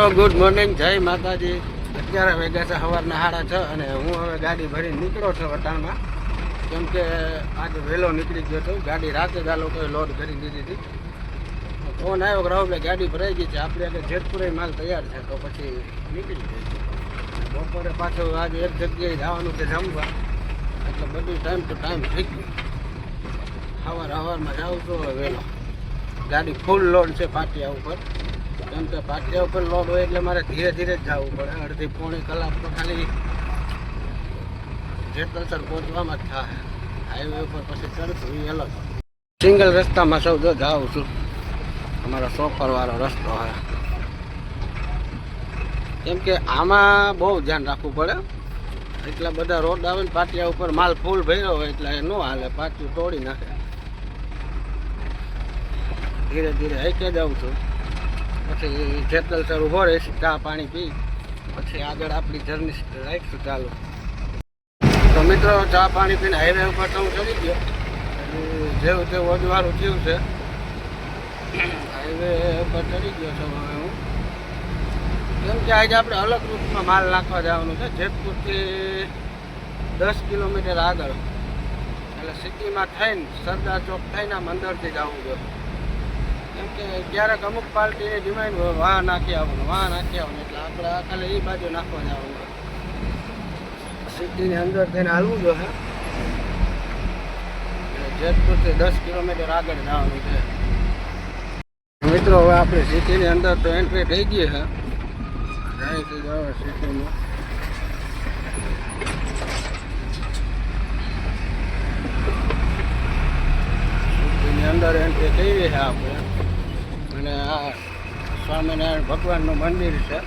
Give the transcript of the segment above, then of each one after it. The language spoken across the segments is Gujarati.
ગુડ મોર્નિંગ, જય માતાજી. અત્યારે વાગ્યા છે સવારના 6:30 અને હું હવે ગાડી ભરીને નીકળ્યો છું વટાણમાં. કેમ કે આજે વહેલો નીકળી ગયો હતો. ગાડી રાતે જ આ લોકોએ લોડ કરી દીધી હતી. ફોન આવ્યો કે રાહુલ ગાડી ભરાઈ ગઈ છે, આપણે આગળ જેતપુરે માલ તૈયાર છે, તો પછી નીકળી ગઈ. બપોરે પાછું આજે એક જગ્યાએ જવાનું છે જમવા, એટલે બધું ટાઈમ ટુ ટાઈમ થઈ ગયું. સવારમાં જાઉં છું વહેલો. ગાડી ફૂલ લોડ છે પાટિયા ઉપર. કેમ કે પાટિયા ઉપર લોડ હોય એટલે મારે ધીરે ધીરે જ જવું પડે. અડધી પોણી કલાક તો ખાલી જેતલસર પહોંચવામાં જ થાય. હાઈવે ઉપર પછી ચડતું એ અલગ. સિંગલ રસ્તામાં સૌ જો જાઉં છું. અમારો સોફરવાળો રસ્તો હોય. કેમ કે આમાં બહુ ધ્યાન રાખવું પડે. એટલા બધા રોડ આવે ને પાટિયા ઉપર માલ ફૂલ ભર્યો હોય એટલે એ ન હાલે, પાટિયું તોડી નાખે. ધીરે ધીરે હાઈકે જાઉં છું. પછી જેતલસર ઉભો રહીશ, ચા પાણી પી પછી આગળ આપણી જર્ની રાખીશું ચાલુ. તો મિત્રો, ચા પાણી પીને હાઈવે ઉપર તો હું ચડી ગયો. જેવું તેવું અજવાળું થયું છે. હાઈવે ઉપર ચડી ગયો છું હવે હું. કેમ કે આજે આપણે અલગ રૂટમાં માલ નાખવા જવાનું છે. જેતપુરથી 10 કિલોમીટર આગળ, એટલે સિટીમાં થઈને સરદાર ચોક થઈને આમ અંદરથી જવું જોઈએ. કેમ કે ક્યારેક અમુક પાર્ટીની ડિમાન્ડ હોય વાહ નાખી આવવાનું, એટલે આપણે ખાલી એ બાજુ નાખવા જવાનું. સિટીની અંદર થઈને હાલવું જોઈએ. જેતપુરથી 10 કિલોમીટર આગળ જવાનું છે. મિત્રો, હવે આપણે સિટીની અંદર તો એન્ટ્રી થઈ ગઈ છે. જાય છે જવા સિટીમાં. સિટીની અંદર એન્ટ્રી થઈ છે આપણે. અને આ સ્વામિનારાયણ ભગવાનનું મંદિર છે.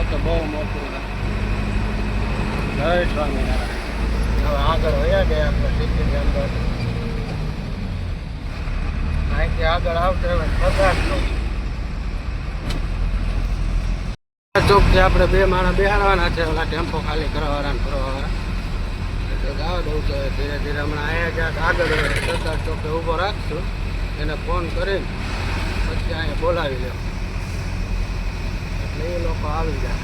તો બહુ મોટું છે. જય સ્વામિનારાયણ. હવે આગળ વયા ગયા આપણે સિટીની અંદર. અહીંથી આગળ આવશે હવે સરદાર ચોકથી આપણે 2 માણસ બેહાડવાના છે. ઓલા ટેમ્પો ખાલી કરવાવાળા ફરવાવાળા એટલે જવા દઉં છે ધીરે ધીરે. હમણાં અહીંયા જ્યાં આગળ સરદાર ચોકે ઊભો રાખશું, એને ફોન કરીને પછી અહીંયા બોલાવી લે એટલે એ લોકો આવી જાય.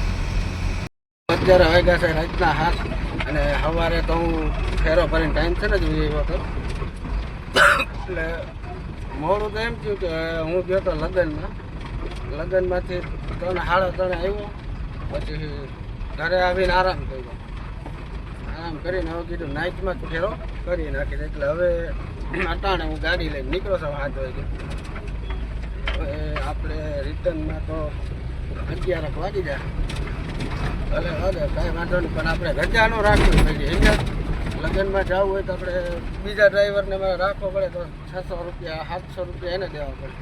અત્યારે વાગ્યા છે રાતના 7 અને સવારે તો હું ફેરો ભરીને ટાઈમ છે ને જ એ વખત. એટલે મોડું તો એમ થયું કે હું ગયો તો લગ્નમાંથી 3 સાડા 3 આવ્યો. પછી ઘરે આવીને આરામ કર્યો. આરામ કરીને હવે કીધું નાઇટમાં જ ફેરો કરી નાખી. એટલે હવે અટાણે હું ગાડી લઈને નીકળો છું 7 વાગે. હવે આપણે રિટર્નમાં તો 11 વાગી જાય. ભલે કાંઈ વાંધો નહીં, પણ આપણે રજા ન રાખવી પડે. અહીંયા લગ્નમાં જવું હોય તો આપણે બીજા ડ્રાઈવરને મારે રાખવો પડે તો 600 રૂપિયા 700 રૂપિયા એને દેવા પડે.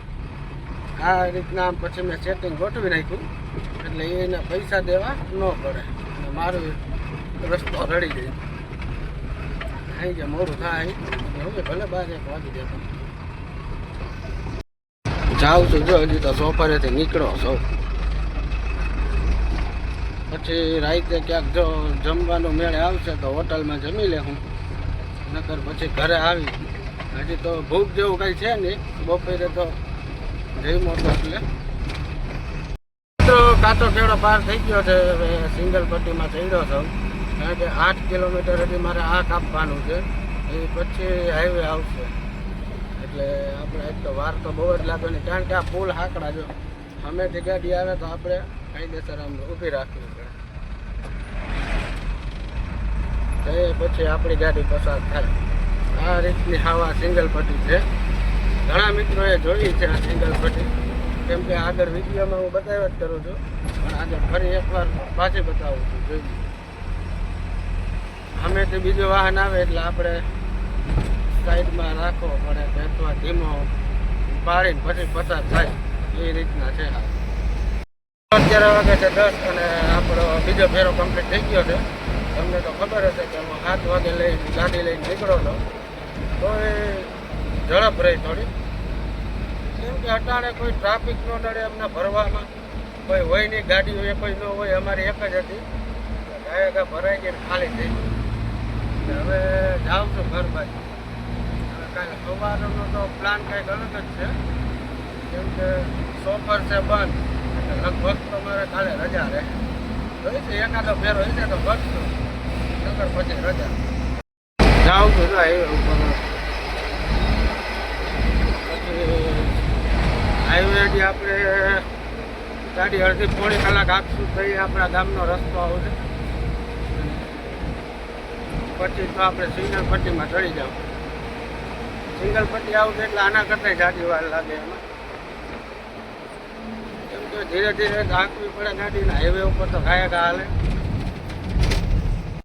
આ રીતના પછી મેં સેટિંગ ગોઠવી નાખ્યું એટલે એને પૈસા દેવા ન પડે. અને મારું રસ્તો રડી જાય. અહીં જે મોડું થાય હું ભલે 12-1 વાગી જતો જાઉં છું. જો હજી તો સોફરેથી નીકળો સૌ. પછી રાતે ક્યાંક જો જમવાનું મેળે આવશે તો હોટલમાં જમી લે હું, નકર પછી ઘરે આવી. હજી તો ભૂખ જેવું કંઈ છે નહીં. બપોરે તો જઈમો તો એટલે કાચો કેવડો પાર થઈ ગયો છે. હવે સિંગલ પટ્ટીમાં ચડ્યો છું. કારણ કે 8 કિલોમીટર હજી મારે આ કાપવાનું છે. એ પછી હાઈવે આવશે. એટલે આપણે એક તો વાર તો બહુ જ લાગે નહીં. કારણ કે આ પુલ હાકડા જો સામેથી ગાડી આવે તો આપણે કાયદેસર આમ ઊભી રાખવી પડે. એ પછી આપણી ગાડી પસાર થાય. આ રીતની હવા સિંગલ પટ્ટી છે. ઘણા મિત્રોએ જોઈ છે આ સિંગલ પટ્ટી. કેમ કે આગળ વિડીયોમાં હું બતાવ્યા જ કરું છું, પણ આજે ફરી એકવાર પાછી બતાવું છું. જોઈએ સામેથી બીજું વાહન આવે એટલે આપણે સાઈડમાં રાખવો પડે અથવા ધીમો પાડીને પછી પસાર થાય. એ રીતના છે. અત્યારે વાગે છે 10 અને આપણો બીજો ફેરો કમ્પ્લીટ થઈ ગયો છે. તમને તો ખબર હશે કે હું 7 વાગે ગાડી લઈને નીકળો હતો તો એ ઝડપ રહી થોડી. કેમ કે અટાણે કોઈ ટ્રાફિક ન નડે એમને ભરવામાં. કોઈ હોય નહીં, ગાડી હોય કોઈ ન હોય. અમારી એક જ હતી. ગાયકા ભરાઈ ગઈ ખાલી થઈ ગઈ. હવે જાઉં છું ઘર બાજુ. હવે કાલે સવારનો તો પ્લાન કંઈક અલગ જ છે. કેમ કે સોફર છે બંધ, એટલે લગભગ તમારે કાલે રજા રહે. હોય છે એકાદો ફેરો હોય છે તો બસનો, નગર પછી રજા. જાઉં છું જો હાઈવે ઉપર. પછી હાઈવેથી આપણે ગાડી અડધી પોણી કલાક આખશું થઈ આપણા ગામનો રસ્તો આવશે. પછી તો આપણે સિંગલ પટ્ટીમાં ચડી જાવ. સિંગલ પટ્ટી આવશે એટલે આના કરતાં જાડી વાર લાગે એમાં. કેમ કે ધીરે ધીરે હાંકવી પડે ગાડીને, હાઈવે ઉપર તો ખાયા હાલે.